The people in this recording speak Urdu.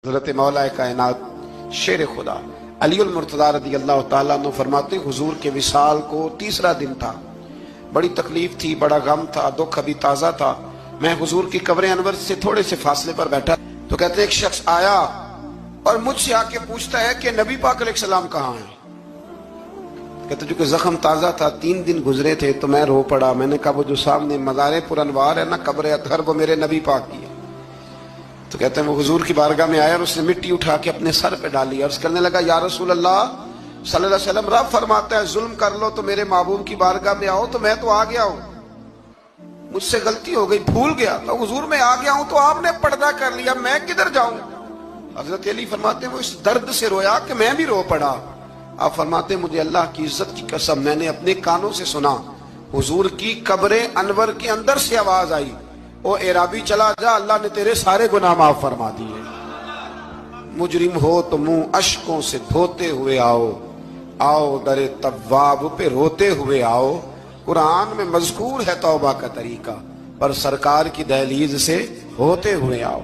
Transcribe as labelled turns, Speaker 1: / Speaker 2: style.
Speaker 1: حضرت مولا کائنات شیر خدا علی المرتضی رضی اللہ تعالیٰ عنہ فرماتے ہیں حضور کے وصال کو تیسرا دن تھا، بڑی تکلیف تھی، بڑا غم تھا، دکھ ابھی تازہ تھا۔ میں حضور کی قبر انور سے تھوڑے سے فاصلے پر بیٹھا تو کہتے ہیں ایک شخص آیا اور مجھ سے آ کے پوچھتا ہے کہ نبی پاک علیہ السلام کہاں ہیں؟ کہتے جو کہ زخم تازہ تھا، 3 دن گزرے تھے تو میں رو پڑا۔ میں نے کہا وہ جو سامنے مزار پر انوار ہے نا، قبر اطہر، وہ میرے نبی پاک کی ہے۔ تو کہتے ہیں وہ حضور کی بارگاہ میں آیا اور اس نے مٹی اٹھا کے اپنے سر پہ ڈالی اور اس کرنے لگا یا رسول اللہ صلی اللہ علیہ وسلم، رب فرماتا ہے ظلم کر لو تو میرے محبوب کی بارگاہ میں آؤ، تو میں تو آ گیا ہوں، مجھ سے غلطی ہو گئی، بھول گیا تو حضور میں آ گیا ہوں، تو آپ نے پردہ کر لیا، میں کدھر جاؤں؟ حضرت علی فرماتے ہیں وہ اس درد سے رویا کہ میں بھی رو پڑا۔ آپ فرماتے ہیں مجھے اللہ کی عزت کی قسم میں نے اپنے کانوں سے سنا، حضور کی قبر انور کے اندر سے آواز آئی، او اعرابی چلا جا، اللہ نے تیرے سارے گناہ معاف فرما دیے، مجرم ہو تو منہ اشکوں سے دھوتے ہوئے آؤ، آؤ در تواب پہ روتے ہوئے آؤ۔ قرآن میں مذکور ہے توبہ کا طریقہ، پر سرکار کی دہلیز سے ہوتے ہوئے آؤ۔